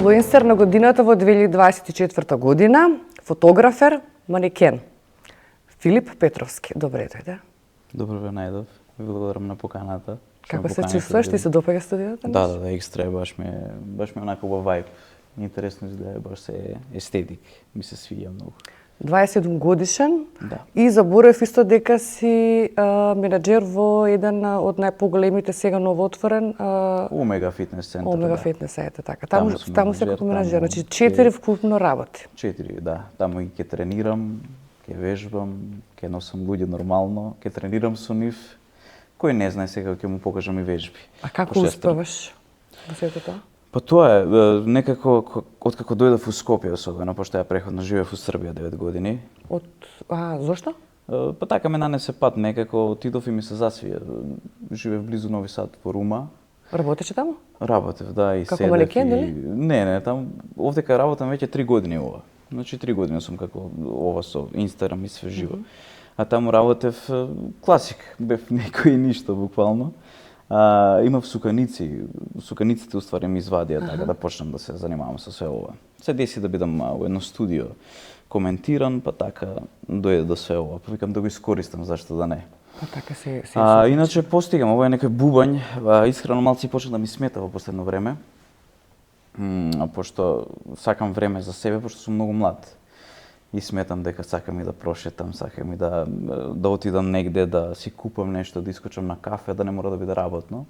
Инфлуенсер на годината во 2024 година, фотографер, манекен. Филип Петровски, добре дојде. Добро ве најдов. Ви благодарам на поканата. Како се чувствуваш? Ти се допаѓа студиото? Да, екстра, баш ми онака убав вајб. Интересно изгледа, баш се естетик. Ми се свиѓа многу. 27 годишен, да. И заборев исто дека си менаџер во еден од најповголемите сега новоотворен Омега фитнес центар. Омега фитнес центар, така. Таму се како менаџер, значи 4 вкупно работи. 4, да. Таму и ќе тренирам, ќе вежбам, ќе носам луѓе нормално, ќе тренирам со нив. Кој не знае сега ќе му покажам и вежби. А како успеваш во сето тоа? Па тоа е, некако, откако дојдов во Скопје особено, пошто ја преходно живеев во Србија 9 години. Зошто? Па така ме нанесе пат, некако отидов и ми се засвија. Живеев близу Нови Сад во Рума. Работеше таму? Работев, да, и како седев. Како манекен, дали? Не, таму, овдека работам веќе 3 години ова. Значи 3 години сум како ова со Инстаграм и све живо. А таму работев класик, бев некој и ништо буквално. Имав суканици, суканиците уствари ми извадија така да почнам да се занимавам со све ова. Се деси да бидам во едно студио коментиран, па така дојде до све ова. Па викам да го искористам, зашто да не. Па така се иначе постигам, ова е некој бубањ, искрено малци почна да ми смета во последно време. Пошто сакам време за себе, пошто сум многу млад. И сметам дека сакам и да прошетам, сакам и да отидам негде, да си купам нешто, да искочам на кафе, да не мора да биде работно.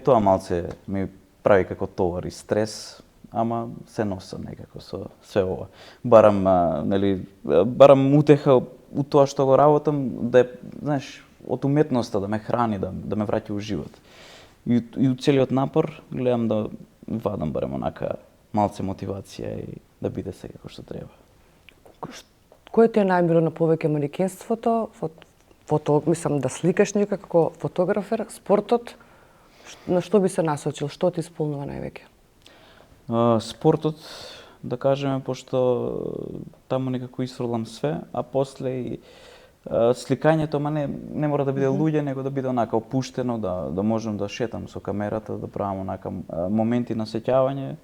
Тоа малце ми прави како товар и стрес, ама се носам некако со све ова. Барам утеха у тоа што го работам, да знаеш, од уметноста да ме храни, да ме враќа у живот. И у целиот напор гледам да вадам барем онака малце мотивација и да биде се како што треба. Кој ти е најмило на повеќе манекенството, мислам да сликаш некако како фотографер, спортот, на што би се насочил, што ти исполнува највеќе? Спортот, да кажеме, пошто таму некако исфрлам све, а после и сликањето, ама не мора да биде луѓе, него да биде онака опуштено, да можам да шетам со камерата, да правам онака моменти на сеќавање.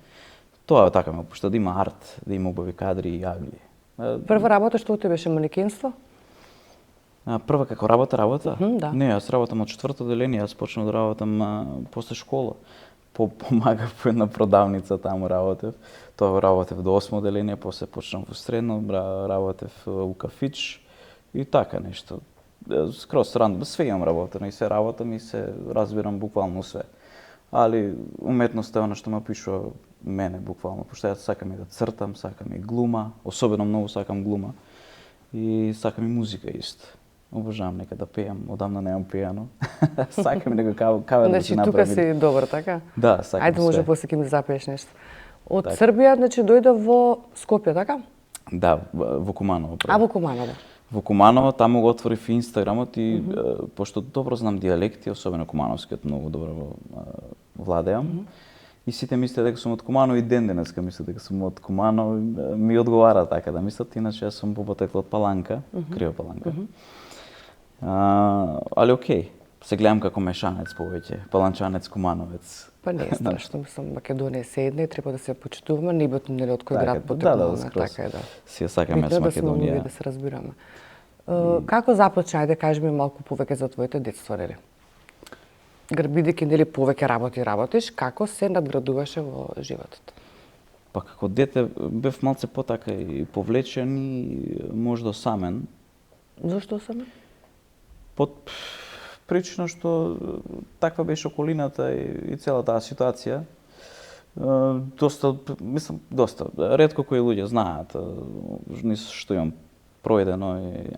Тоа така ме опушта, да има арт, да има убави кадри и јагли. Прва работа што ти беше манекенство? Прва како работа? Да. Не, јас работам од 4-то одделение, јас почнав да работам после школа. Помагав по една продавница, таму работев. Тоа работев до 8-то одделение, после почнав во средно, работев у кафич и така нешто. Скроз рано, све имам работено и се работам и се разбирам буквално све. Али уметноста е она што ме пишува мене буквално, пошто јас сакам и да цртам, сакам и глума, особено многу сакам глума и сакам и музика исто. Обожавам нека да пеам, одамна немам пеано. Сакам некој кавер да се направи. Значи тука си добар, така? Да, сакам. Ајде може после ќе ми запееш нешто. Од Србија, значи дојде во Скопје, така? Да, во Куманово. Во Куманово. Во Куманово, таму го отворив Инстаграмот и пошто добро знам дијалекти, особено кумановскиот многу добро владеам. И сите мислат дека сум од Куманово и ден денеска мислат дека сум од Куманово, ми одговара така да мислат, иначе јас сум по потекло од Паланка, Криво Паланка. Али окей, се гледам како мешанец повеќе, паланчанец, кумановец. Па не е страшно, мислам, Македонија се една и треба да се почитуваме, не битно нели од кој град потекнуваме, така е да. Си ја сакаме с Македонија. Да се разбираме. Како започна, ајде кажи ми малку повеќе за твоето детство, нели? Бидејќи нели повеќе работиш, како се надградуваше во животот? Па како дете бев малце потака и повлечен и можда осамен. Зошто осамен? Под причина што таква беше околината и цела таа ситуација. Доста. Ретко кои луѓе знаат низ што имам пројдено и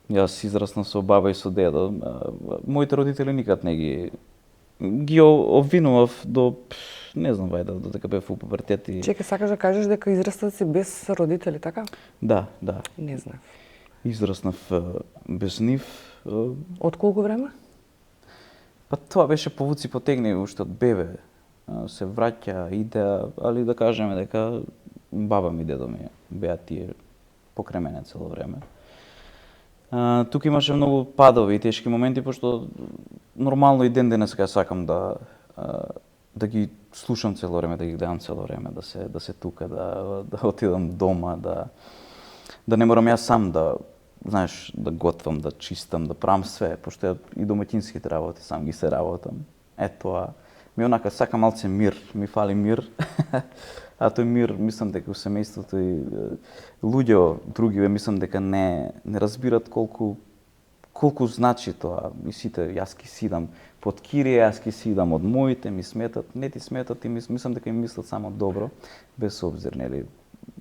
јас израснав со баба и со дедо. Моите родители никад не ги обвинував до не знам вајде додека бев во пубертет и Чекај, сакаш да кажеш дека израснав си без родители, така? Да. Не знам. Израснав без нив. Од колку време? Па тоа беше повуци потегни уште од бебе. Се враќа, иде, али да кажеме дека баба ми, дедо ми беа тие покрај мене цело време. Тука имаше многу падови и тешки моменти, пошто нормално и ден денеска сакам да да ги слушам цело време, да ги гледам цело време, да се тука, да отидам дома, да не морам јас сам да, знаеш, да готвам, да чистам, да правам све, пошто ја и домаќинските работи сам ги се работам. Тоа ми онака сака малце мир, ми фали мир. А тој мир, мислам дека у семејството и луѓе други мислам дека не разбират колку значи тоа. И сите, јас ки сидам под кирие, јас ки сидам од моите, ми сметат, не ти сметат и мислам дека им мислат само добро, без обзир, нели,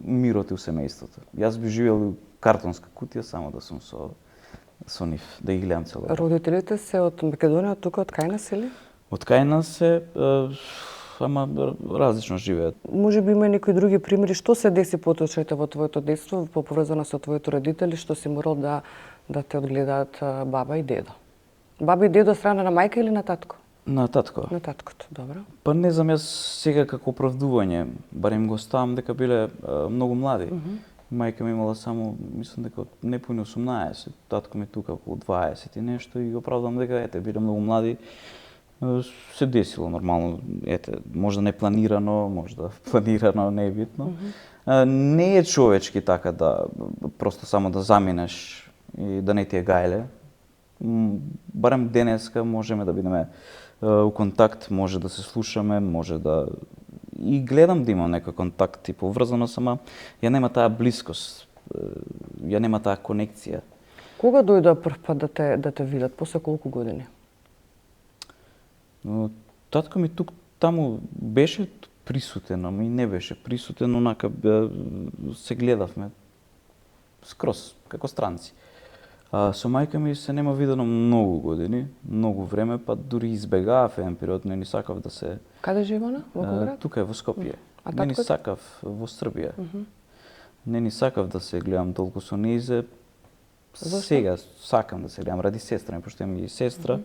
мирот и у семејството. Јас би живеел у картонска кутија само да сум со нив, да ги гледам цело. Родителите се од Македонија, тука од кај нас или? Од кај нас се, ама различно живеат. Може би има некои други примери, што се деси поточете во твоето детство, поврзано со твоите родители, што си морал да те одгледаат баба и дедо? Баба и дедо страна на мајка или на татко? На татко. На таткото, добро. Па не знам, јас сега како оправдување, барем го ставам дека биле многу млади. Мајка ми имала само, мислам дека непуни 18, татко ми тука околу 20 и нешто и го оправдам дека ете биле многу млади. Се десило нормално, ете, можда не планирано, можда планирано, не е битно. Не е човечки така да просто само да заминеш и да не ти е гајле. Барем денеска можеме да бидеме у контакт, може да се слушаме, може да и гледам да имам некој контакт и поврзано сама, ја нема таа блискост, ја нема таа конекција. Кога дојде прв пат да те видат, после колку години? Татко ми тук таму беше присутен, ама и не беше присутен, онака се гледавме скроз, како странци. Со мајка ми се нема видено многу години, многу време, па дури избегав еден период, не ни сакав да се... Каде живе она? Во кој град? Тука е во Скопје. А не ни таткото? сакав во Србија. Не ни сакав да се гледам толку со нејзе. Сега сакам да се гледам ради сестра ми, пошто имам и сестра.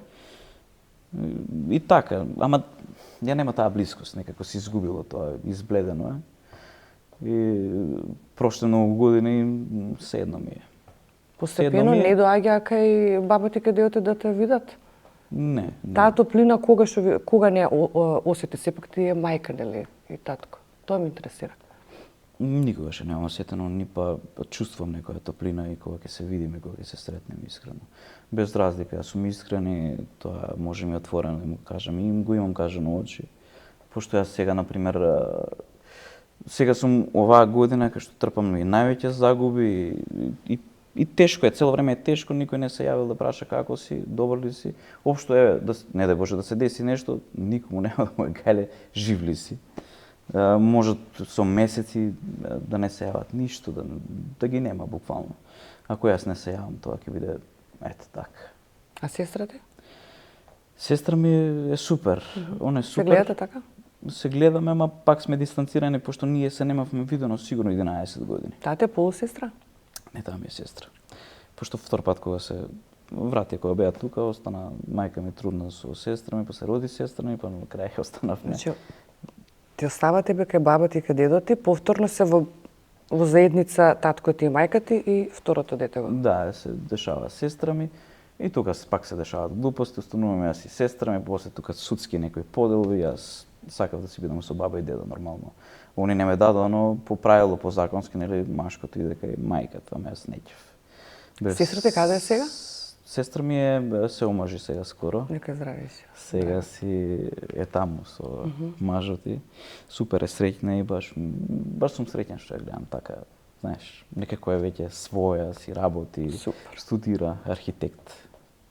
И така, ама ја нема таа блискост, некако се изгубило тоа, избледено е. И прошли многу години, седно ми е. Постепено не доаѓа кај бабата и кај дедото да те видат? Не. Таа топлина кога не осети, сепак ти е мајка, нели, и татко. Тоа ме интересира. Никогаш не осетено, ни па чувствувам некоја топлина и кога ќе се видиме, кога ќе се сретнеме искрено. Без разлика, јас сум искрен и тоа може ми отворено да му кажам и го имам кажано очи. Пошто јас сега, например, сега сум оваа година кај што трпам и највеќе загуби и тешко е, цело време е тешко, никој не се јавил да праша како си, добар ли си. Општо еве, не дај Боже да се деси нешто, никому нема да му е гајле, жив ли си. Може со месеци да не се јават ништо, да ги нема буквално. Ако јас не се јавам, тоа ќе биде ете така. А сестрата? Сестра ми е супер. Она е супер. Се гледате така? Се гледаме, ама пак сме дистанцирани, пошто ние се немавме видено сигурно 11 години. Таа е полусестра? Не, таа ми е сестра. Пошто втор пат кога се врати, кога беа тука, остана мајка ми трудна со сестра ми, па се роди сестра ми, па на крај останавме. Значи, ти остава тебе кај бабата и кај дедото ти, повторно се во заедница татко ти и мајка ти и второто дете го. Да, се дешава сестра ми и тука пак се дешаваат глупости, остануваме јас и сестра ми, после тука судски некои поделби, јас сакав да си бидам со баба и дедо нормално. Они не ме дадоно по правило, по законски, нели, машкото иде кај мајката, ама јас неќев. Сестрата каде е сега? Сестра ми се омажи сега скоро. Нека здрави си. Сега си е таму со мажот и супер е среќна и баш сум среќен што ја гледам така, знаеш, некако е веќе своја, си работи, Супер. студира, архитект.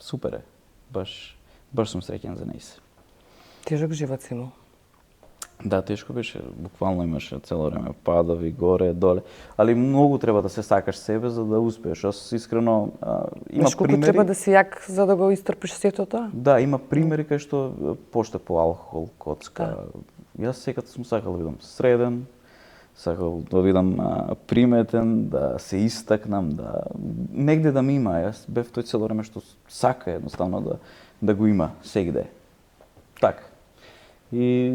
Супер е. Баш сум среќен за нејзе. Тежок живот си имал. Да, тешко беше, буквално имаше цело време падови, горе, доле, али многу треба да се сакаш себе за да успееш. Јас искрено има Знаеш колку примери. треба да си јак за да го истрпиш сето тоа? Да, има примери кај што поште по алкохол, коцка. Јас секад сум сакал да бидам среден, сакал да бидам приметен, да се истакнам, да негде да ми има. Јас бев тој цело време што сака едноставно да го има сегде. Така. И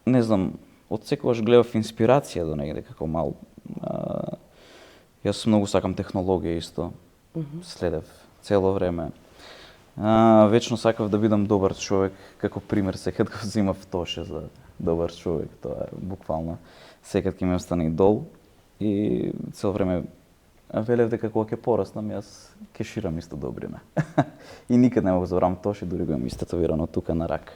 не знам, од секогаш гледав инспирација до негде како мал. Јас многу сакам технологија исто. Следев цело време. Вечно сакав да бидам добар човек, како пример секад го взимав Тоше за добар човек, тоа е буквално секад ќе ми остане идол и цело време велев дека кога ќе пораснам јас ќе ширам исто добриме. И никад не мога забравам Тоше, дури го имам истетовирано тука на рак.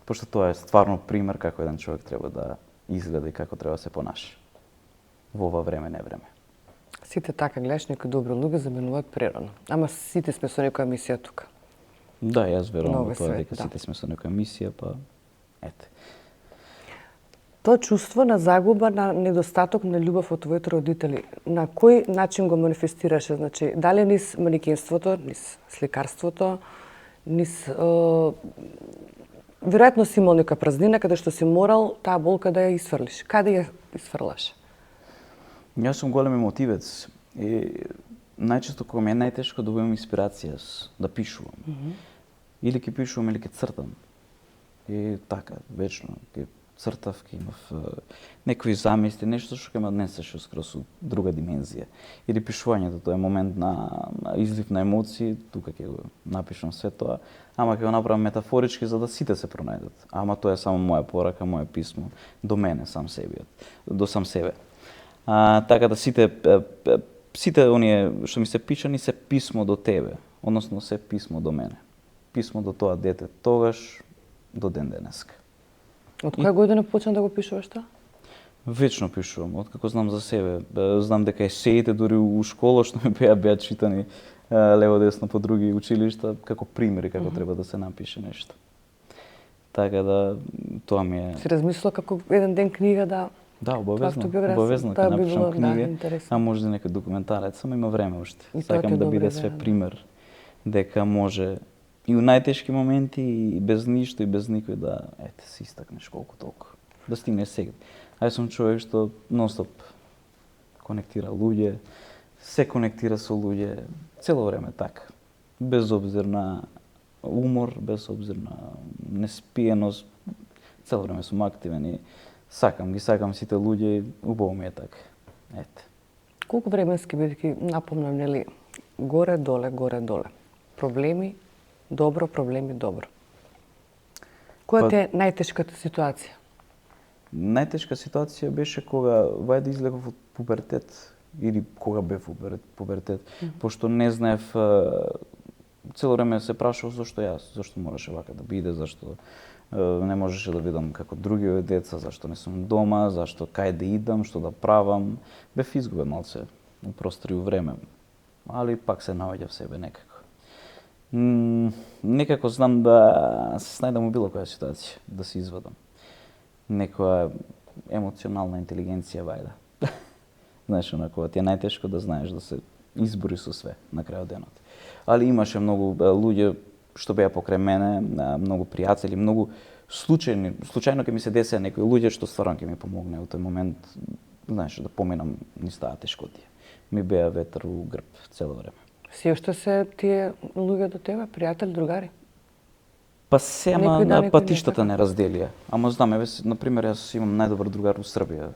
Пошто тоа е стварно пример како еден човек треба да изгледа и како треба да се понаша. Во ова време, не време. Сите така гледаш, некои добри луѓе заменуваат прерано. Ама сите сме со некоја мисија тука. Да, јас верувам во тоа свет, дека да. сите сме со некоја мисија, па ете. Тоа чувство на загуба, на недостаток на љубов од твоите родители, на кој начин го манифестираше? Значи, дали низ манекенството, низ сликарството, низ веројатно си имал нека празнина каде што си морал таа болка да ја исфрлиш. Каде ја исфрлаш? Јас сум голем емотивец и најчесто кога ми е најтешко добивам инспирација да пишувам. Или ќе пишувам или ќе цртам. И така, вечно ќе цртав, ќе имав некои замисли, нешто што ќе ме однесеше скроз од друга димензија. Или пишувањето, тоа е момент на излив на емоции, тука ќе го напишам све тоа, ама ќе го направам метафорички за да сите се пронајдат. Ама тоа е само моја порака, моје писмо до мене сам до сам себе. Така да сите оние што ми се пишани се писмо до тебе, односно се писмо до мене. Писмо до тоа дете тогаш до ден денеска. Од која година почна да го пишуваш тоа? Вечно пишувам, откако знам за себе. Знам дека есеите дури у школа што ми беа читани лево десно по други училишта како примери како треба да се напише нешто. Така да тоа ми е. Си размислила како еден ден книга да. Да, обавезно. Автобиографија. Обавезно Тоа ќе би било, напишам книга, интересно. а може некој документарец, само има време уште. И тоа ќе Сакам да добре биде идеја, све да. пример дека може и у најтешки моменти и без ништо и без никој да се истакнеш колку толку. Да стигнеш сега. Ај сум човек што нонстоп конектира луѓе, се конектира со луѓе цело време така. Без обзир на умор, без обзир на неспиеност, цело време сум активен и сакам сите луѓе и убаво ми е така. Ете. Колку временски бидејќи напомнам, нели, горе-доле, горе-доле. Проблеми, добро, проблеми, добро. Која ти е најтешката ситуација? Најтешка ситуација беше кога вајде излегов од пубертет или кога бев пубертет, пошто не знаев, цело време се прашував зашто јас, зашто мораше вака да биде, зашто не можеше да видам како други деца, зашто не сум дома, зашто кај да идам, што да правам. Бев изгубен малце у простор и у време, али пак се наоѓав себе некако. Некако знам да се снајдам у било која ситуација, да се извадам. Некоја емоционална интелигенција вајда. Знаеш, кога ти е најтешко да знаеш да се избори со све на крајот денот. Али имаше многу луѓе што беа покрај мене, многу пријатели, многу случајно ќе ми се десеа некои луѓе што стварно ќе ми помогне во тој момент, знаеш, да поминам низ таа тешкотија. Ми беа ветер у грб цело време. Си уште се тие луѓе до тебе, пријатели, другари? Па се, ама Некои да, некои не, патиштата така? не разделија. Ама знам, например, јас имам најдобар другар у Србија.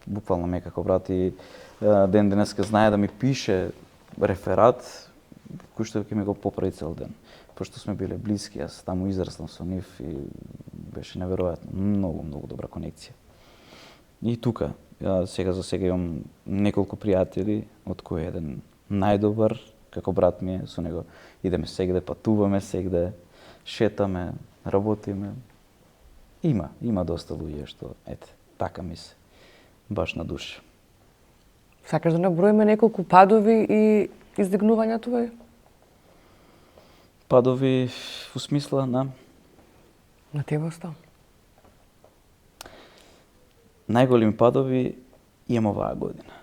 Буквално ме како брат и ден денеска знае да ми пише реферат кој што ќе ми го поправи цел ден. Пошто сме биле блиски, јас таму израснав со нив и беше неверојатно, многу добра конекција. И тука, ја сега за сега имам неколку пријатели, од кои еден најдобар, како брат ми е, со него идеме сегде, патуваме сегде, шетаме, работиме. Има доста луѓе што, ете, така ми се, баш на душа. Сакаш да наброиме неколку падови и издигнувања твои? Падови во смисла на На тебе остав. најголеми падови имам оваа година.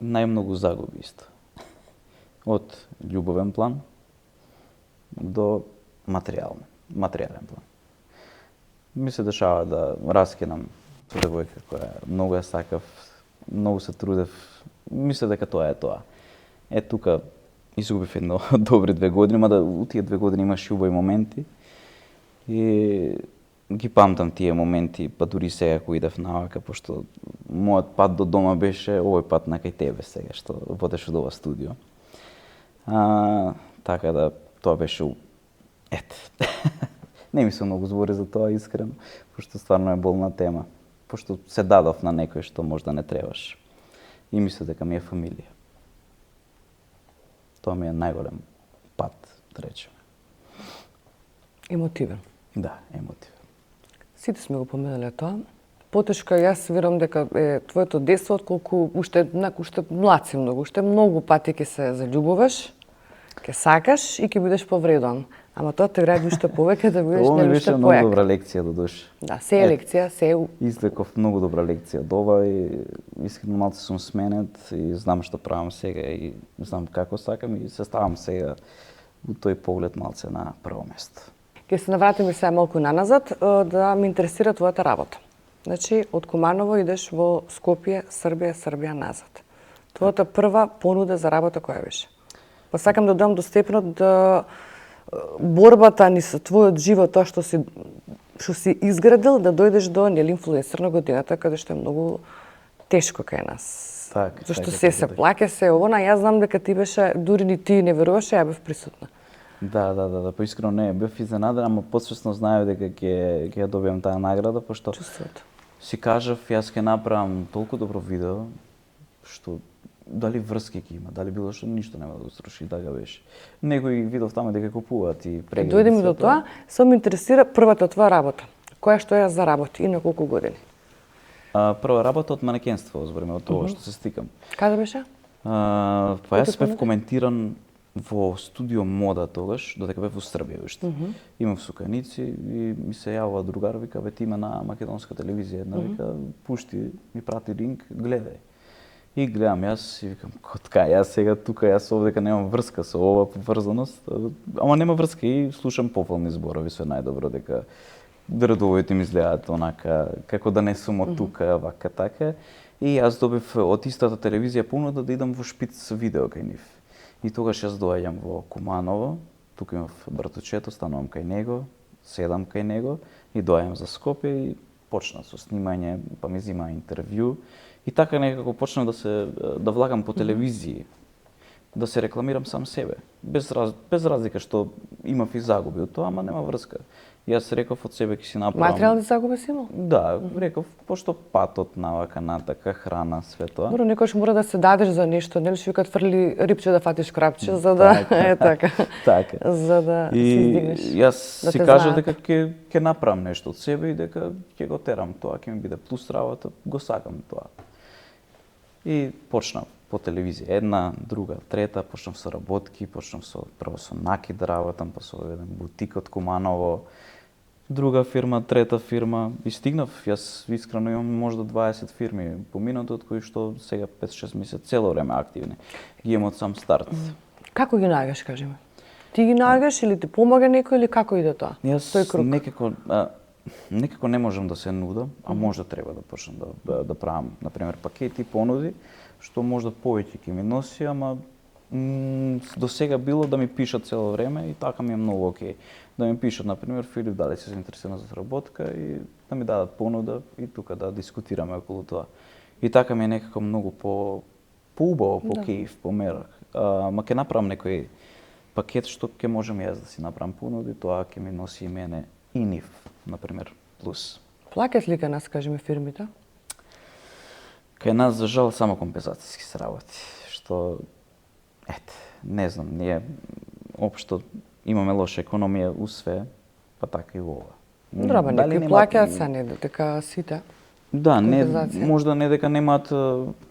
Најмногу загуби исто. Од љубовен план до материјален план. Ми се дешава да раскинам со девојка која многу ја сакав, многу се трудев. Мислев дека тоа е тоа. Тука изгубив едно добри 2 години, мада у тие 2 години имаше убави моменти. И ги памтам тие моменти, па дури сега кога идев навака, пошто мојот пат до дома беше овој пат на кај тебе сега, што водеше до ова студио. Така да, тоа беше не ми се многу збори за тоа искрено, пошто стварно е болна тема, пошто се дадов на некој што можда не требаш. И мислам дека ми е фамилија. Тоа ми е најголем пат, да речеме. Емотивен. Да, емотивен. Сите сме го поминале тоа. Потешко јас верувам дека е твоето детство, отколку уште млад си многу, уште многу пати ќе се заљубуваш, ќе сакаш и ќе бидеш повреден. Ама тоа те гради уште повеќе да бидеш Ова ми беше уште многу појак. добра лекција до душа. Да, се е лекција, се е... Извлеков многу добра лекција од ова и искрено малку сум сменет и знам што правам сега и знам како сакам и се ставам сега у тој поглед малце на прво место. Ќе се навратиме сега малку наназад, да ме интересира твојата работа. Значи, од Куманово идеш во Скопје, Србија назад. Твојата прва понуда за работа која беше? Па сакам да додам до степенот да борбата ни со твојот живот, тоа што си изградил, да дојдеш до инфлуенсер на годината, каде што е многу тешко кај нас. Зашто се плаќа, се она, јас знам дека ти беше, дури ни ти не веруваше, ја бев присутна. Да, поискрено не, бев изненаден, ама подсвесно знаев дека ќе ја добијам таа награда, пошто чувството. Си кажав, јас ќе направам толку добро видео, што дали врски ќе има, дали било што, ништо нема да го сруши, така беше. Некои видов таму дека купуваат и прегледи. Дојдеме до тоа, само ме интересира првата твоја работа. Која што ја заработи и на колку години? Прва работа од манекенство, збориме од тоа што се стикам. Каде беше? Па јас бев коментиран во студио мода тогаш, додека бев во Србија уште. Имав суканици и ми се јавува другар, вика, бе, ти има на македонска телевизија една, вика, пушти, ми прати линк, гледај. И гледам јас и викам, котка, јас сега тука, јас овдека немам врска со ова поврзаност, ама нема врска и слушам пофални зборови, све најдобро дека редовите ми изгледаат онака, како да не сум од тука, вака така. И јас добив од истата телевизија понуда да идам во Шпиц видео кај нив. И тогаш јас доаѓам во Куманово, тука имав братучето, станувам кај него, седам кај него и доаѓам за Скопје и почна со снимање, па ми зима интервју. И така некако почнав да влагам по телевизии, да се рекламирам сам себе. Без разлика што имав и загуби од тоа, ама нема врска. Јас реков од себе ќе си направам. Материјални загуби си имал? Да, реков, пошто патот навака натака, храна, све тоа. Добро, некојаш мора да се дадеш за нешто, нели што викаат фрли рипче да фатиш крапче, за да е така. Така. За да се издигнеш. И јас си кажав дека ќе направам нешто од себе и дека ќе го терам тоа, ќе ми биде плюс работа, го сакам тоа. И почнав по телевизија, една, друга, трета, почнав со работки, почнав прво со Наки да работам, па со еден бутик од Куманово, друга фирма, трета фирма и стигнав, јас искрено имам можда 20 фирми поминатот кои што сега 5-6 месеци цело време активни. Ги имам од сам старт. Како ги најгаш, кажи ме? Ти ги најгаш или ти помага некој или како иде тоа? Јас некако не можам да се нудам, а можда треба да почнам да правам, например, пакети, понуди, што можда повеќе ќе ми носи, ама до сега било да ми пишат цело време и така ми е многу окей. Да ми пишат, например, Филип, дали си заинтересиран за сработка и да ми дадат понуда и тука да дискутираме околу тоа. И така ми е некако многу поубаво, по-кејф, померак. Ма ќе направам некој пакет што ќе можам јас да си направам понуди, тоа ќе ми носи и мене и нив, например, плюс. Плаќат ли кај нас, кажи ми, фирмите? Кај нас, за жал, само компензацијски се работи, што, не знам, ние општо имаме лоша економија у све, па така и во ова. Добро, некои плаќаат, са не дека сите. Да, можда не дека немаат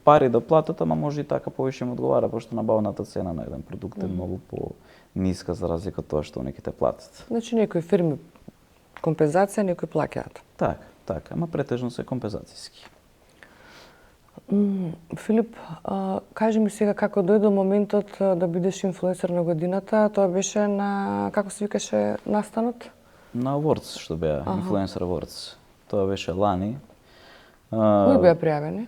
пари да платат, ама може и така повише им одговара, пошто набавната цена на еден продукт е многу по-ниска за разлика од тоа што неките платат. Значи некои фирми компензација, некои плаќаат. Така, ама претежно се компензацијски. Филип, кажи ми сега како дојде моментот да бидеш инфлуенсер на годината, тоа беше на, како се викаше настанот? На Awards што беа, Influencer Awards. Тоа беше лани. Кои беа пријавени?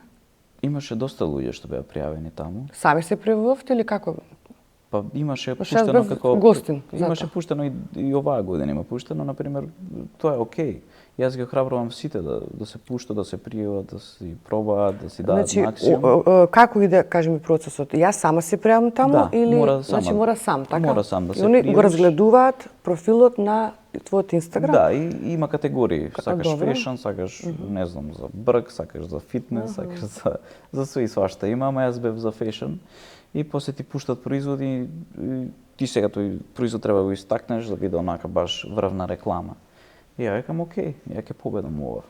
Имаше доста луѓе што беа пријавени таму. Сами се пријавувавте или како? Па имаше Па шест пуштено бев како гостин, имаше затоа. пуштено и оваа година има пуштено, на пример, тоа е окей. Јас ги охрабрувам сите да се пушта, да се пријават, да си пробаат, да си дадат Значи, максимум. како иде, кажи ми, процесот? Јас сама се пријавам таму Да, или мора значи сама- мора сам, така? мора сам да И се они го пријавиш. разгледуваат профилот на твојот Инстаграм? Да, и има категории. Сакаш добро. фешн, сакаш, не знам, за брк, сакаш за фитнес, сакаш за све и свашта има, ама јас бев за фешн. И после ти пуштат производи, и ти сега тој производ треба да го истакнеш да биде онака баш врвна реклама. И ја викам, окей, ја ќе победам ова.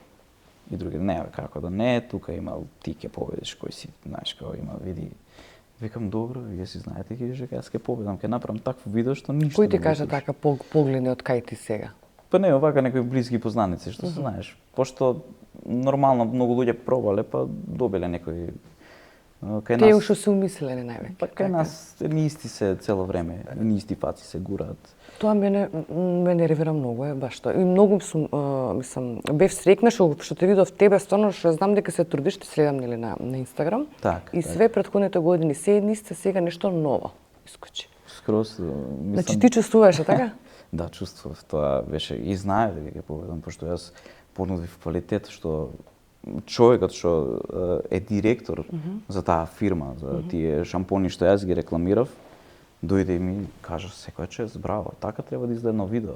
И други, не, бе, како да не, тука има, ти ќе победиш, кој си, знаеш, како има, види. Викам, добро, вие си знаете, јас ќе победам, ќе направам такво видео што ништо Кој ти не го кажа слуша. така погледни од кај ти сега? Па не, овака некои блиски познаници, што се знаеш. Пошто нормално многу луѓе пробале, па добиле некои кај Тие нас. уште се умислени највеќе. Па кај нас ни исти се цело време, ни исти фаци се гураат. Тоа мене нервира многу, е баш тоа. И многу сум, мислам, бев срекна што те видов тебе, стварно што знам дека се трудиш, те следам нели на Инстаграм. Так, И так. све претходните години се еднисте, сега нешто ново искочи. Скроз, Значи ти чувствуваш, така? Да, чувствував тоа беше и знае дека ќе победам, пошто јас понудив квалитет што човекот што е директор за таа фирма, за тие шампони што јас ги рекламирав, дојде и ми кажа секоја чест, браво, така треба да изгледа едно видео.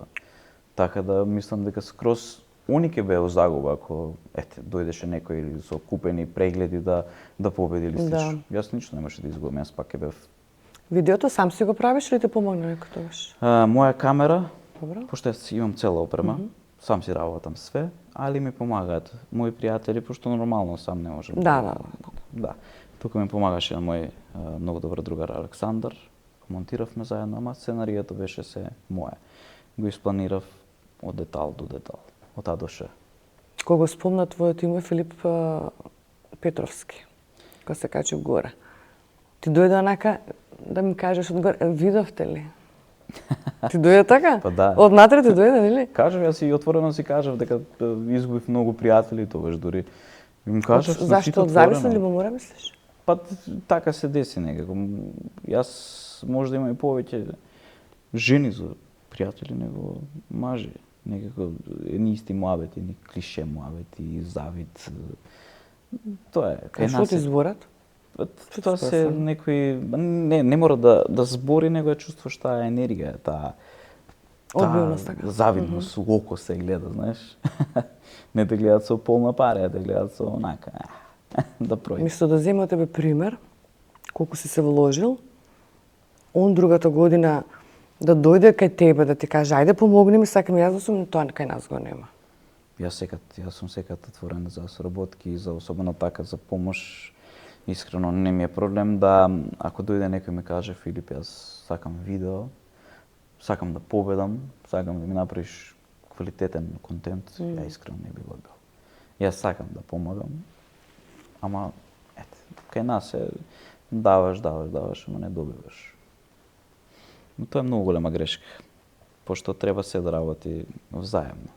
Така да мислам дека скроз они ќе беа загуба ако дојдеше некој или со купени прегледи да победи или слично. Јас ништо немаше да изгубам, јас пак ќе бев. Видеото сам си го правиш или те помогна некој тогаш? Моја камера, Добро. пошто јас имам цела опрема, сам си работам све, али ми помагаат мои пријатели, пошто нормално сам не можам. Да. Да. Тука ми помагаше мој многу добар другар Александар. Монтиравме заедно, ама сценаријата беше се моја. Го испланирав од детал до детал, од А до Ш. Кога спомна твоето име Филип Петровски, кога се качив горе. Ти дојде онака да ми кажеш од горе, видовте ли? Ти дојде така? Па да. Од натре ти дојде, нели? Кажав, јас и отворено си кажав дека изгубив многу пријатели тогаш дури. Им кажав на сите Зашто од отворено. зависно љубомора мислиш? Па така се деси некако. Јас може да имам и повеќе жени за пријатели него мажи. Некако едни исти муабети, едни клише муабети, завид. Тоа е. Кај Што нас ти е. зборат? Тоа се некои не мора да збори, него ја чувствуваш таа енергија, таа Одбивност, така. завидност со око се гледа, знаеш. Не те гледат со полна паре, те гледат со онака. Да пројде. Мисто да земе од тебе пример, колку си се вложил, он другата година да дојде кај тебе да ти каже ајде помогни ми, сакам јас да сум, тоа кај нас го нема. Јас сум секад отворен за соработки, за особено така за помош. Искрено не ми е проблем да ако дојде некој ми каже Филип, јас сакам видео, сакам да победам, сакам да ми направиш квалитетен контент, ја искрено не би го одбил. Јас сакам да помагам, ама кај нас е даваш, ама не добиваш. Но тоа е многу голема грешка, пошто треба се да работи взаемно.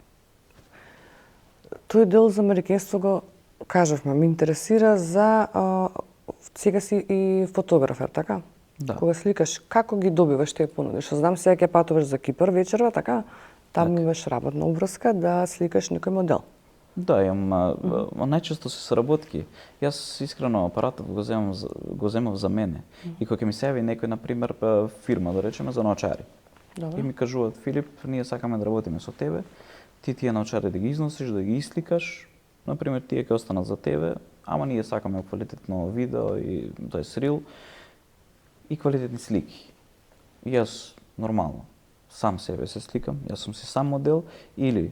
Тој дел за манекенство го кажавме, ме интересира за сега си и фотографер, така? Да. Кога сликаш, како ги добиваш тие понуди? Што знам сега ќе патуваш за Кипар вечерва, така? Там имаш работна обврска да сликаш некој модел. Да, имам, најчесто се соработки. Јас искрено апаратот го земав за мене. И кога ќе ми се јави некој, на пример, фирма, да речеме, за научари. Добро. И ми кажуваат, Филип, ние сакаме да работиме со тебе, ти тие научари да ги износиш, да гиисликаш, на пример, тие ќе останат за тебе, ама ние сакаме квалитетно видео и тој рил и квалитетни слики. И јас нормално сам себе се сликам, јас сум си сам модел или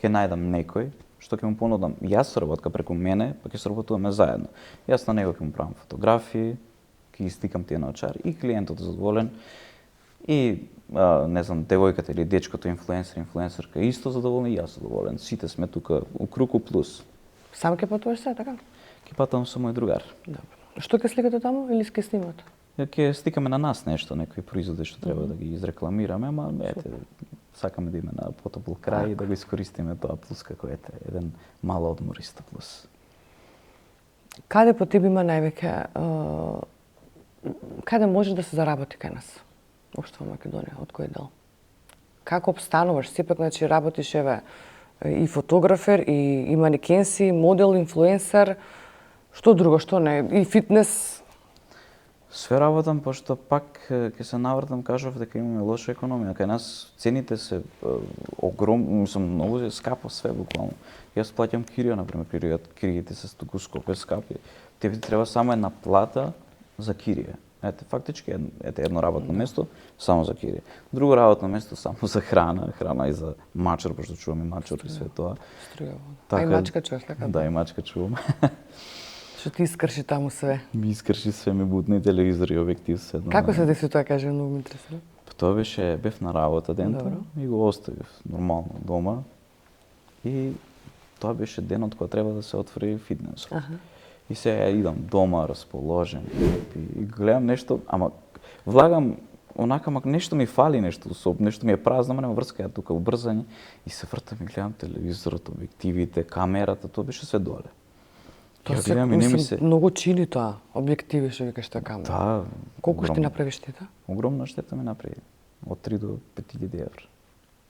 ќе најдам некој што ќе му понудам јас соработка преку мене, па ќе соработуваме заедно. Јас на него ќе му правам фотографии, ќе ги стикам тие научари и клиентот е задоволен и не знам, девојката или дечкото инфлуенсерка е исто задоволен и јас задоволен. Сите сме тука у круку плюс. Сам ќе патуваш сега, така? Ќе патувам со мој другар. Добро. Што ќе сликате таму или ќе снимате? Ќе стикаме на нас нешто, некои производи што треба да ги изрекламираме, ама сакаме да име на потопол крај и да го искористиме тоа плюс како еден мал одмор исто плюс. Каде по тебе има највеќе Каде може да се заработи кај нас? Општо во Македонија, од кој дел? Како обстануваш? Сепак, значи, работиш, еве, и фотографер, и манекенси, модел, инфлуенсер, што друго, што не, и фитнес. Све работам, пошто пак ќе се навртам, кажав дека имаме лоша економија. Кај нас цените се многу скапо све буквално. Јас плаќам кирија, например, кириите се туку скопи, скапи. Тебе ти треба само една плата за кирија. Ете, фактички, едно работно место само за кирија. Друго работно место само за храна и за мачор, пошто чуваме мачор и све тоа. Струја вода. А и мачка чуваш, така? Да, и мачка чувам. Што ти искрши таму све? Ми искрши све, ми бутни телевизор и објектив се. Како се деси тоа, каже, многу ме интересува. Тоа бев на работа дента и го оставив нормално дома. И тоа беше денот кога треба да се отвори фитнесот. И сега идам дома расположен и гледам нешто, ама влагам онака, ама нешто ми фали, нешто ми е празно, ама нема врска, ја тука убрзање и се вртам и гледам телевизорот, објективите, камерата, тоа беше све доле. Тоа се, мислам, многу чини тоа, објективи, што викаш тоа камера. Да. Колку ще направи штета? Огромна штета ми направи. Од 3 до 5000 евра.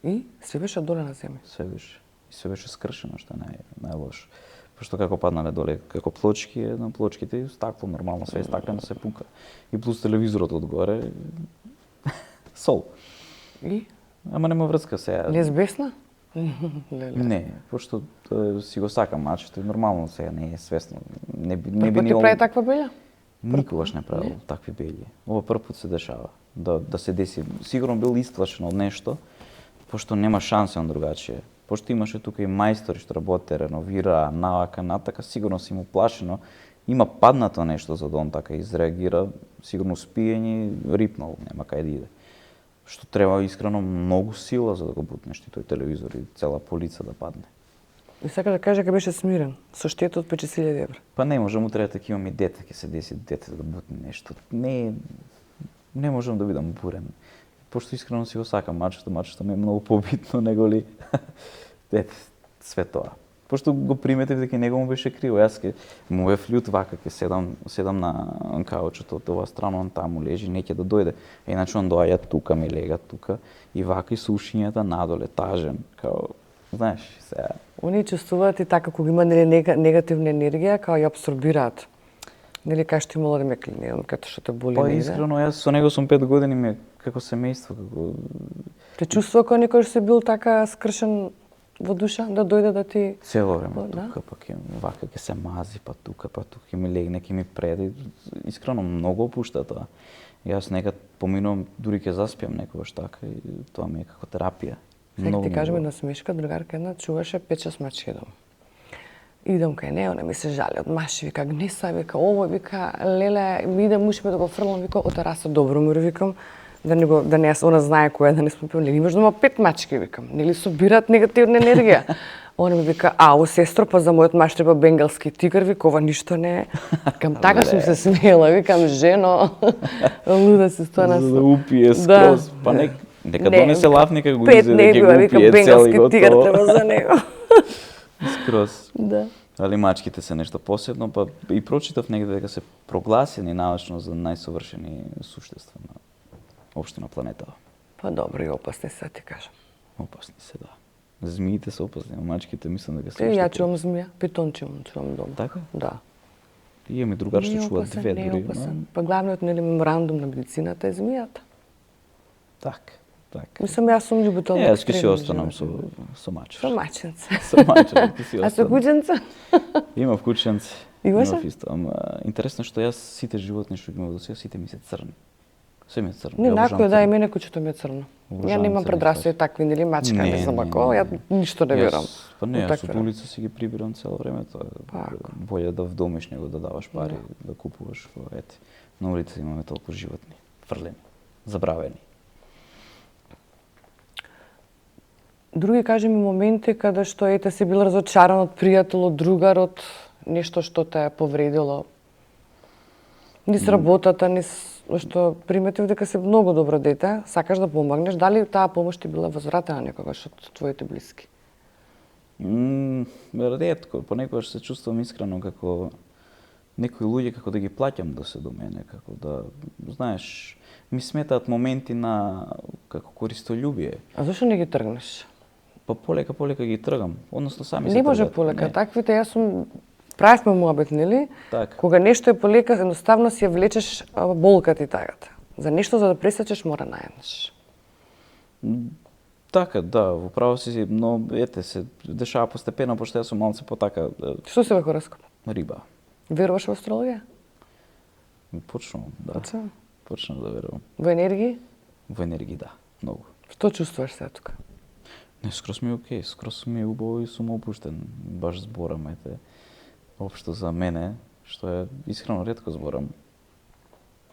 И се беше доле на земја? Се беше. И се беше скршено, што е најлошо. Пошто како паднале доле, како плочки, на плочките и стакло нормално, све стаклено се пука. И плюс телевизорот одгоре, сол. И? Ама нема врска сега. Лесбесна? Не, пошто си го сакам мачето и нормално сега не е свесно. Не би ни ти прави таква белја? Никогаш не правил такви белји. Ова прв пат се дешава. Да се деси. Сигурно бил истлашен од нешто, пошто нема шанса он другачие. Пошто имаше тука и мајстори што работе, реновира, навака, натака, сигурно си му плашено. Има паднато нешто за да он така изреагира, сигурно спиење, рипнал, нема кај да иде. Што треба искрено многу сила за да го бутнеш и тој телевизор и цела полица да падне. И сака да каже дека беше смирен, со штета од 5000 евра. Па не може, му треба дека имам и дете, ќе се деси дете да бутне нешто. Не можам да бидам бурен. Пошто искрено си го сакам мачето ми е многу побитно него ли све тоа. Пошто го приметив дека него му беше криво. Јас му е флют вака, ќе седам на каучот од оваа страна, он таму лежи, не ќе да дојде. Иначе он доаѓа тука, ми лега тука и вака и со ушињата надоле, тажен, као, знаеш, сега. Они чувствуваат и така кога има негативна енергија, као ја абсорбираат. Нели кај што имало да ме клини, като што те боли Па негде. искрено, јас со него сум 5 години, ми како семејство, како... Те чувствува кога некој се бил така скршен во душа, да дојде да ти... Цело време да? тука, па вака ќе се мази, па тука ќе ми легне, ќе ми преди. Искрено, многу опушта тоа. Јас некад поминувам, дури ќе заспиам некогаш така и тоа ми е како терапија. Сега ти кажеме на смешка, другарка една чуваше 5-6 мачки дом. Идам кај неа, она ми се жали од маши, вика, гнеса, вика, ово, вика, леле, ми идем, мушме да го фрлам, вика, од тераса, добро му викам, да не она знае која, да не сме пил, нели имаш дома 5 мачки, викам, нели собираат негативна енергија. Она ми вика, ау, сестро, па за мојот маш треба бенгалски тигар, вика, ова ништо не е. Викам, така сум се смеела, викам, жено, луда си стана. За да упие скроз, па нека донесе лавника го изе, дека го упие цел и готово. 5 бенгалски тигар треба за него. Скроз. Да. Али мачките се нешто посебно, па и прочитав негде дека се прогласени научно за најсовршени суштества на општо на планетава. Па добро и опасни се, ти кажам. Опасни се, да. Змиите се опасни, а мачките мислам дека се. Ја чувам змија, питон чувам дома. Така? Да. И имаме другар што чува две дури. Па главниот нели меморандум на медицината е змијата. Така. Мислам, јас сум љубител на екстремни. Јас ќе си останам со мачер. Со маченце. Со мачер, ќе си останам. А со кученце? Имав кученце. Имаш? Имав исто, ама интересно што јас сите животни што ги имав до сега, сите ми се црни. Се ми е црно. Не, накој да, и мене кучето ми е црно. Ја немам предрасуди такви, нели мачка, не знам ако, ја ништо не верам. Па не, јас од улица си ги прибирам цело време, тоа е боље да вдомиш него да даваш пари, да купуваш, ете. На улица имаме толку животни, фрлени, забравени. Други, кажи ми, моменти каде што ете си бил разочаран од пријател, од другар, од нешто што те повредило? Низ работата, низ што приметив дека си многу добро дете, сакаш да помогнеш, дали таа помош ти била возвратена некогаш од твоите блиски? Ретко, понекогаш се чувствувам искрено како некои луѓе како да ги плаќам да се до мене, како да, знаеш, ми сметаат моменти на како користолюбие. А зашто не ги тргнеш? Па полека ги тргам, односно сами се Не може тргат. полека, Не. таквите јас сум правевме муабет, нели? Така. Кога нешто е полека, едноставно си ја влечеш болката и тагата. За нешто за да пресечеш мора наеднаш. Така, да, во право си, но ете се дешава постепено, пошто јас сум малце потака Што се во хороскоп? риба. Веруваш во астрологија? Почнувам, да. Почнувам. Почнав да верувам. Во енергии? Во енергии, да, многу. Што чувствуваш сега тука? Не, скрос ми е окей, скрос ми е убаво и сум опуштен. Баш зборам, ете, општо за мене, што е искрено ретко зборам.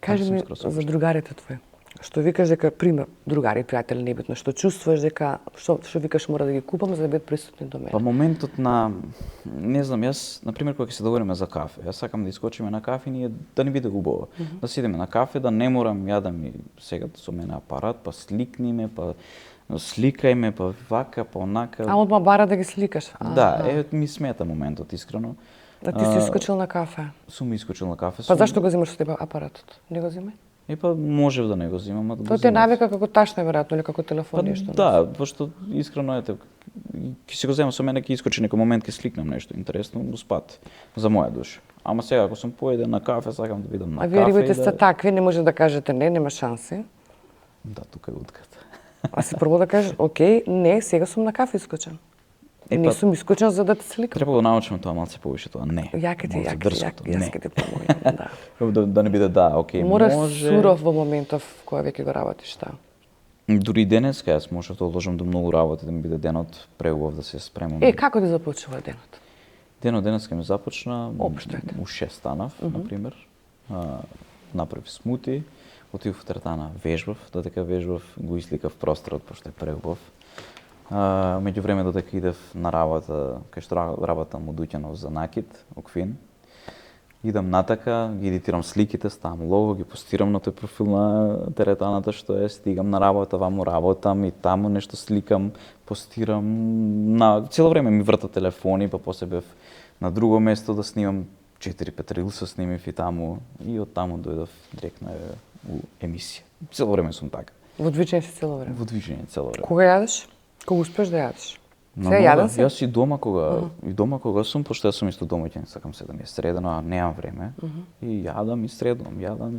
Кажи сум ми скрос за опуштен. другарите твои. Што викаш дека, пример, другари, пријатели, небитно, што чувствуваш дека, што викаш мора да ги купам за да бидат присутни до мене? Па моментот на, не знам, јас, например, кога ќе се договориме за кафе, јас сакам да искочиме на кафе и ние да ни биде убаво. Да седиме на кафе, да не морам ја да ми сега со мене апарат, па сликниме, па сликајме, па вака, па онака. А одма бара да ги сликаш? Да, ми смета моментот, искрено. Да ти си искочил на кафе. Сум искочил на кафе. Па зашто го земаш со тебе апаратот? Не го земај? Па можев да не го земам, а да го Тоа ти е земам. навика како ташна, веројатно, или како телефон, Па, нешто. да, пошто искрено ете, ќе си го земам со мене, ќе искочи некој момент, ќе сликнам нешто интересно, го спат за моја душа. Ама сега ако сум поеден на кафе, сакам да бидам на А кафе. вие рибите и сте такви, не може да кажете не, нема шанси. Да, тука е утката. А си прво да кажеш, окей, не, сега сум на кафе искочен. Не па- сум искочен за да те сликам. Треба да научиме тоа малце повише тоа. Не. Малце дрското, јас не. ќе ти помогнам, да. Да не биде да, окей, Мора може. суров во моментов која веќе го работиш, да. Дури и денеска јас можев да одложам до многу работи, да ми биде денот преубав да се спремам. Е, како ти започува денот? Денот денеска ми започна, Општо ете. у 6 станав, например. Направив смути, отидов во теретана, вежбав, додека вежбав, го исликав просторот, пошто е преубав. Меѓу време додека идев на работа, кај што работам од Дуќанов за Накит, Оквин, идам натака, ги едитирам сликите, ставам лого, ги постирам на тој профил на теретаната што е, стигам на работа, ваму работам и таму нешто сликам, постирам, цело време ми вртат телефони, па после бев на друго место да снимам 4-5 рилса снимив и таму, и од таму дојдов директно у емисија. Цело време сум така. Во движење си цело време. Во движење цело време. Кога јадеш? Кога успеш да јадеш? На Сега нога, јаден си? Јас и дома кога сум, пошто јас сум исто домаќин, сакам се да ми е средено, а немам време. И јадам и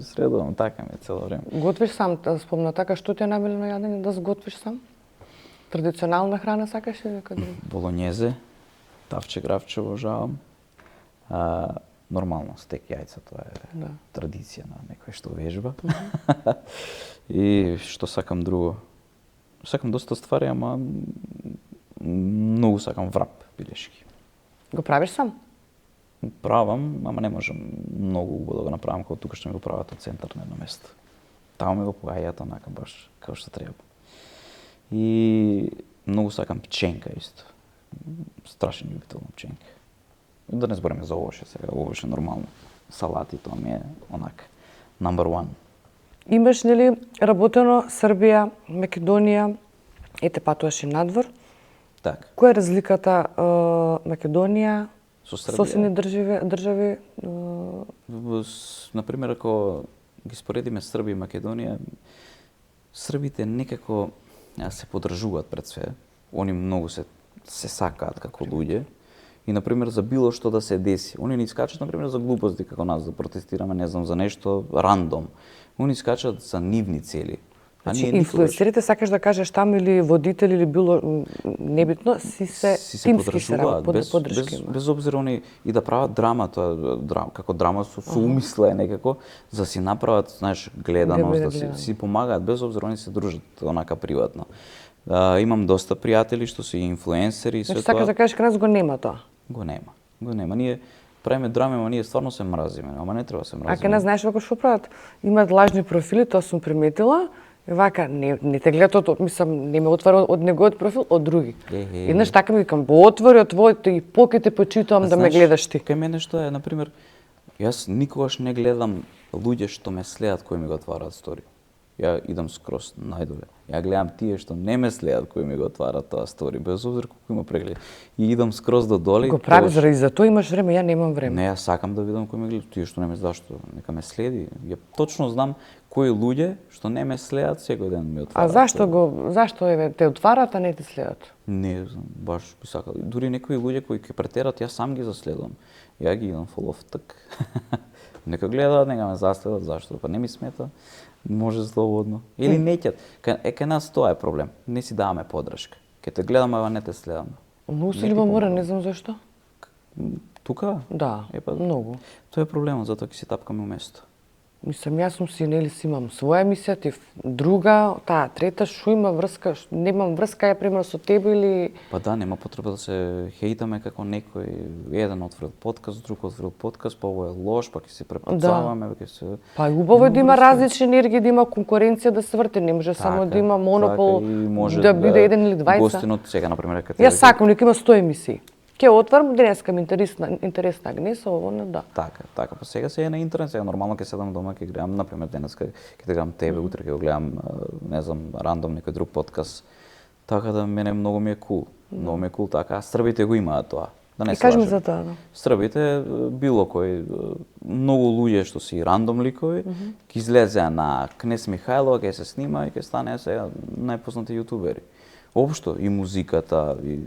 средувам, така ми е цело време. Готвиш сам, да спомна така, што ти е најмилено јадење да сготвиш сам? Традиционална храна сакаш или како друго? Болонјезе, тавче гравче обожавам. Нормално стек јајца, тоа е Да. традиција на некој што вежба. И што сакам друго? Сакам доста ствари, ама многу сакам врап билешки. Го правиш сам? Правам, ама не можам многу убаво да го направам како тука што ми го прават од центар на едно место. Таму ми го погаѓаат онака баш како што треба. И многу сакам пченка исто. Страшен љубител на пченка. Да не збориме за овоше сега, овоше нормално. Салати, тоа ми е онака number one. Имаш нели работено Србија, Македонија, ете патуваш и надвор. Така. Која е разликата Македонија, Со Србија. соседни држави? Например, ако ги споредиме Србија и Македонија, србите некако се подржуваат пред све. Они многу се сакаат како луѓе. И, например, за било што да се деси. Они не искачат, например, за глупости како нас, да протестираме, не знам, за нешто рандом. Они искачат за нивни цели. А Значи, ние инфлуенсерите, сакаш да кажеш таму или водители или било небитно, си се тимски се работат, подршки има. без обзир они и да прават драма, тоа како драма со умисла е некако, за си направат, знаеш, гледаност, да си помагаат, без обзир они се дружат онака приватно. Имам доста пријатели што се инфлуенсери и све Значи, тоа. сакаш да кажеш кај нас го нема тоа? Го нема. Ние правиме драми, ама ние стварно се мразиме, ама не треба да се мразиме. А кај нас знаеш вако што прават? Имаат лажни профили, тоа сум приметила. И вака, не те гледат мислам, не ме отвара од неговиот профил, од други. Еднаш така ми викам, отвори од твојот и поке те почитувам да ме гледаш ти. Кај мене што е, например, јас никогаш не гледам луѓе што ме следат кои ми го отвараат стори. Ја идам скроз најдоле. Ја гледам тие што не ме следат кои ми го отварат тоа стори, без обзир колку има прегледи. И идам скроз до доле. Го прави заради за тоа имаш време, ја немам време. Не, јас сакам да видам кои ме гледат, тие што не ме зашто, нека ме следи. Ја точно знам кои луѓе што не ме следат секој ден ми отварат. А зашто те отварат, а не те следат? Не знам, баш би сакал. Дури некои луѓе кои ќе претерат, јас сам ги заследувам. Ја ги идам фолов так. Нека гледаат, нека ме заследат, зашто? Па не ми смета. Може слободно. Или неќат. Кај нас тоа е проблем. Не си даваме подршка. Ке те гледаме, ама не те следаме. Многу се љубоморен, не знам зашто. Тука? Да, многу. Тоа е проблемот, затоа ќе си тапкаме место. Мислам, јас сум си, нели си имам своја емисија, ти друга, таа трета, шо има врска, немам врска, ја пример со тебе или... Па да, нема потреба да се хейтаме како некој, еден отворил подкаст, друг отворил подкаст, па ово е лош, па ќе се препуцаваме, ќе се... Па убаво е да има различни енергии, да има конкуренција да се врти, не може само да има монопол, да биде еден или двајца. Гостинот сега, например, Јас сакам, нека има 100 емисии. Ке отварам, денеска ми интересна Агнеса, ово не да. Така, па сега се е на интернет, сега нормално ќе седам дома, ќе гледам, например, денеска ќе гледам тебе, утре ќе го гледам, не знам, рандом некој друг подкаст. Така да мене многу ми е кул. Многу ми е кул така. Србите го имаат тоа. Да не се кажи ми лажем. за тоа, да. Србите било кој многу луѓе што си рандом ликови, ќе излезе на Кнес Михајлова, ќе се снима и ќе стане сега најпознати јутубери. Општо и музиката и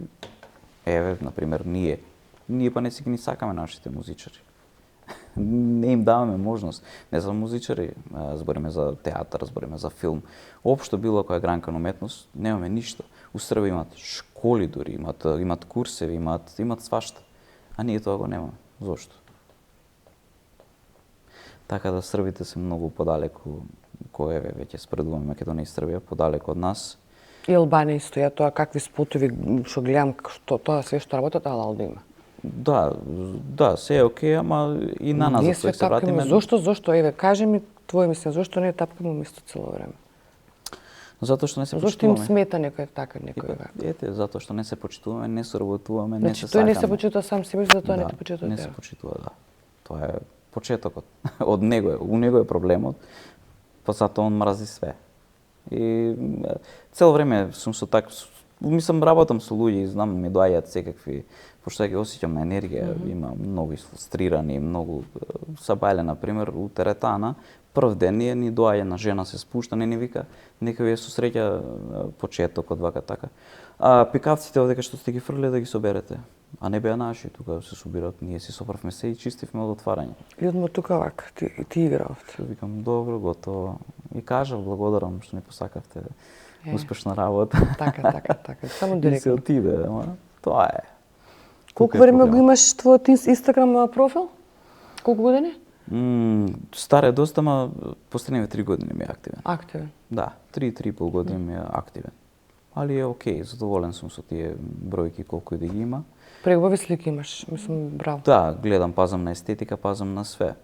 еве, например, ние па не си ги сакаме нашите музичари. Не им даваме можност. Не за музичари, збориме за театар, збориме за филм. Општо било која гранка на уметност, немаме ништо. У Србија имат школи дури, имат курсеви, имат свашта. А ние тоа го немаме. Зошто? Така да србите се многу подалеку, кој еве веќе спредуваме Македонија и Србија, подалеку од нас. И Албанија исто, ја тоа какви спотови што гледам, што тоа све што работат, алал да има. Да, се е окей, ама и на нас за се вратиме. Зошто, еве, кажи ми твоја мислење, зошто не тапкаме место цело време? Затоа што не се Зошто им почитуваме. смета некој Ете, затоа што не се почитуваме, не соработуваме, не се Значи, тој сакаме. не се почитува сам себе, затоа не те почитува не тебе. се почитува, да. Тоа е почетокот. Од него е, у него е проблемот, па затоа он мрази све. И цело време сум со мислам, работам со луѓе и знам, ми доаѓаат секакви, пошто ја ги осеќам енергија, има многу фрустрирани, многу Сабајле, например, у теретана, прв ден ни доаѓа на жена, се спушта, не ни вика, нека ви со среќа почетокот, вака така. А пикавците одека што сте ги фрле да ги соберете. А не беа наши, тука се собират, ние си соправме се и чистивме од отварање. И одма тука вака, ти игравте. Викам, добро, готово. И кажав, благодарам што ми посакавте. Успешна работа. Така. Само И се директно. отиде, ама тоа е. Колку време го имаш твојот Инстаграм профил? Колку години? Стар е доста, ама последниве 3 години ми е активен. Активен. Да, 3,5 години ми е активен. Али е окей, задоволен сум со тие бројки колку и да ги има. Преубави слики имаш, мислам, браво. Да, гледам, пазам на естетика, пазам на све.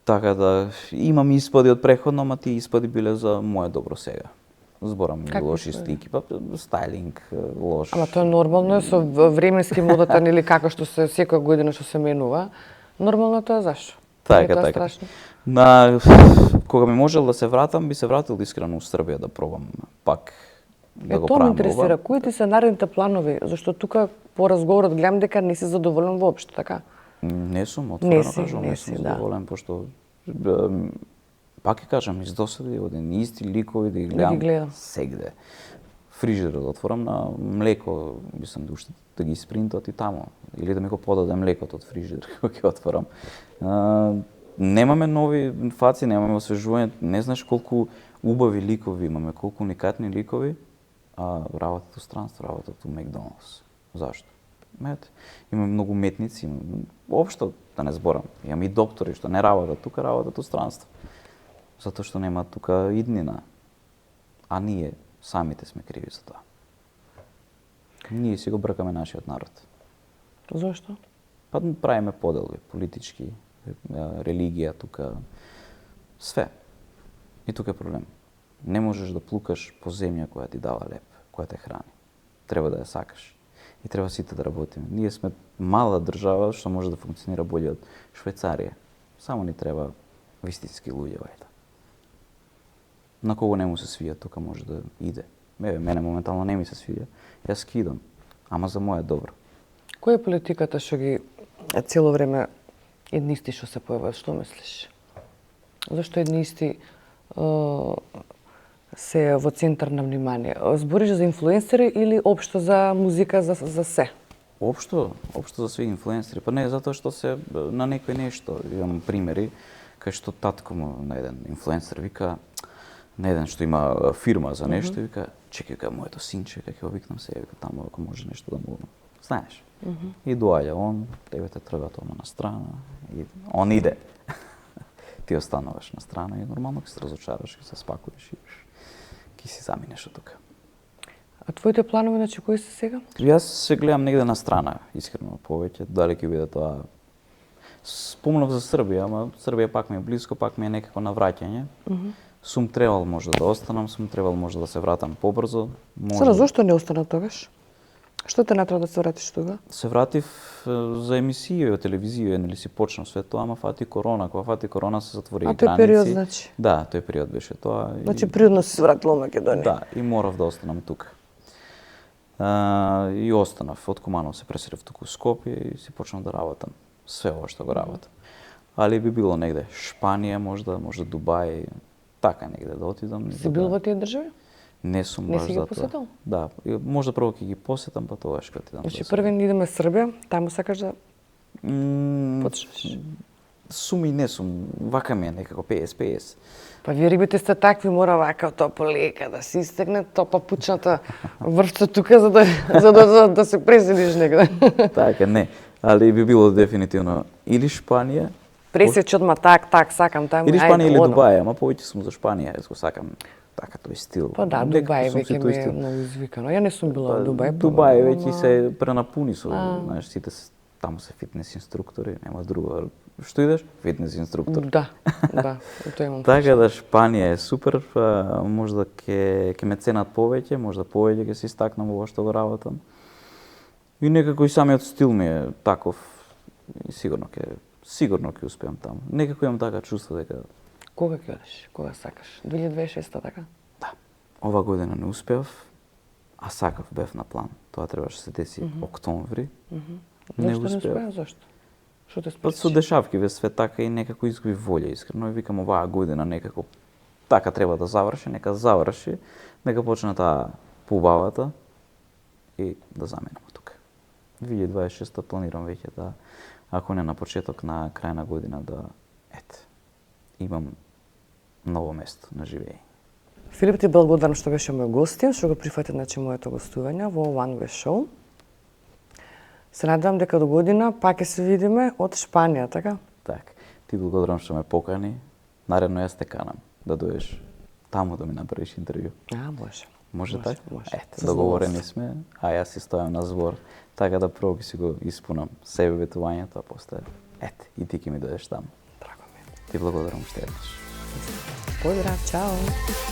Така да, имам испади од преходно, ама тие испади биле за моje добро сега. Зборам и лоши слики, па стайлинг, лош. Ама тоа е нормално, со временски модата, нели како што се секоја година што се менува. Нормално е тоа зашто? Така. Страшно. Кога ми можел да се вратам, би се вратил искрено у Србија да пробам пак да го Тоа ме правам интересира. ова. Кои ти се наредните планови? Зашто тука по разговорот гледам дека не си задоволен воопшто, така? Не сум, отворено Не кажувам, не си, сум да. задоволен, пошто пак ќе кажам, из досади оден исти ликови да ги Да гледам, ги гледам. сегде. Фрижидер да отворам на млеко, мислам да ги спринтат и тамо, или да ми го подаде млекото од фрижидер кога ќе отворам. Немаме нови фаци, немаме освежување, не знаеш колку убави ликови имаме, колку уникатни ликови, а работат у странство, работат у Макдоналдс. Зашто? Ете, има многу метници, општо да не зборам, имам и доктори што не работат тука, работат у странство. Затоа што нема тука иднина. А ние самите сме криви за тоа. Ние си го бркаме нашиот народ. Зошто? Па правиме поделби, политички, религија тука, све. И тука е проблем. Не можеш да плукаш по земја која ти дава леп, која те храни. Треба да ја сакаш. И треба сите да работиме. Ние сме мала држава што може да функционира боле од Швајцарија. Само ни треба вистински луѓе вајде. На кого не му се свија, тука може да иде. Мене моментално не ми се свија, јас скидам, ама за моја добро. Која е политиката што ги цело време едни исти што се појавуваат, што мислиш? Зашто едни исти се во центар на внимание? Збориш за инфлуенсери или општо за музика за се? Општо за све инфлуенсери, па не затоа што се на некој нешто. Имам примери кај што татко му на еден инфлуенсер вика, на еден што има фирма за нешто, вика, чекај моето синче, кај ќе го викнам се, вика таму ако може нешто да му знаеш. И доаѓа он, тебе те трга тома на страна и он иде. Ти остануваш на страна и нормално ќе се разочараш, ќе се спакуваш и ќе си заминеш од тука. А твоите планови, значи, кои се сега? Јас се гледам негде на страна, искрено, повеќе, дали ќе биде тоа. Спомнав за Србија, ама Србија пак ми е близко, пак ми е некако навраќање. Сум требал можда да останам, сум требал можда да се вратам побрзо. Сега, зошто не остана тогаш? Што те натера да се вратиш тука? Се вратив за емисија од телевизија, нели си почнав све тоа, ама фати корона. Кога фати корона се затвори граници. А тој период, значи? Да, тој период беше тоа. Значи, природно си се вратила во Македонија? Да, и морав да останам тука. И останав. Од Куманово се преселив туку во Скопје и си почнав да работам. Све ова што го работам. Али би било негде Шпанија, можда Дубај, така негде да отидам. Си бил во тие држави? Не сум не баш си ги затоа. посетил? Да, можда прво ќе ги посетам, па тогаш ќе отидам. Значи први идеме Србија, таму сакаш да почнеш. Сум и не сум, вака ми е некако 50-50. Па вие рибите сте такви, мора вака тоа полека да се истегне, тоа папучната врвца тука за да се преселиш негде. Така, не. Али би било дефинитивно или Шпанија, пресечи одма так, сакам таму. или Шпанија или Дубај, ама повеќе сум за Шпанија, јас го сакам така тој стил. Па да, Дубај веќе ми е многу извикано. Ја не сум била во Дубај. Дубај веќе се пренапуни со, знаеш, сите таму се фитнес инструктори, нема друго. Што идеш? Фитнес инструктор. Да, тоа имам. Така да Шпанија е супер, можда ќе ме ценат повеќе, можда повеќе ќе се истакнам во што го работам. И некако и самиот стил ми е таков, и сигурно ќе успеам таму. Некако имам така чувство дека кога ќе одиш? Кога сакаш? 2026 така? Да. Ова година не успеав, а сакав, бев на план. Тоа требаше да се деси октомври. Не успеав. Зошто? Што те спречи? Па со дешавки ве све така и некако изгуби волја, искрено. И викам оваа година некако така треба да заврши, нека заврши, нека почне таа поубавата и да заменам од тука. 2026 планирам веќе да, ако не на почеток, на крај на година да, имам ново место на живење. Филип, ти благодарам што беше мој гостин, што го прифати моето гостување во One Way Show. Се надевам дека до година пак ќе се видиме од Шпанија, така? Так. Ти благодарам што ме покани. Наредно јас те канам да дојдеш таму да ми направиш интервју. Може. Може така? Може. Договорени сме, а јас си стојам на збор, така да прво ќе си го испунам себе ветувањето, а после и ти ќе ми дојдеш таму. Драго ми. Ти благодарам уште еднаш. Поздрав, чао.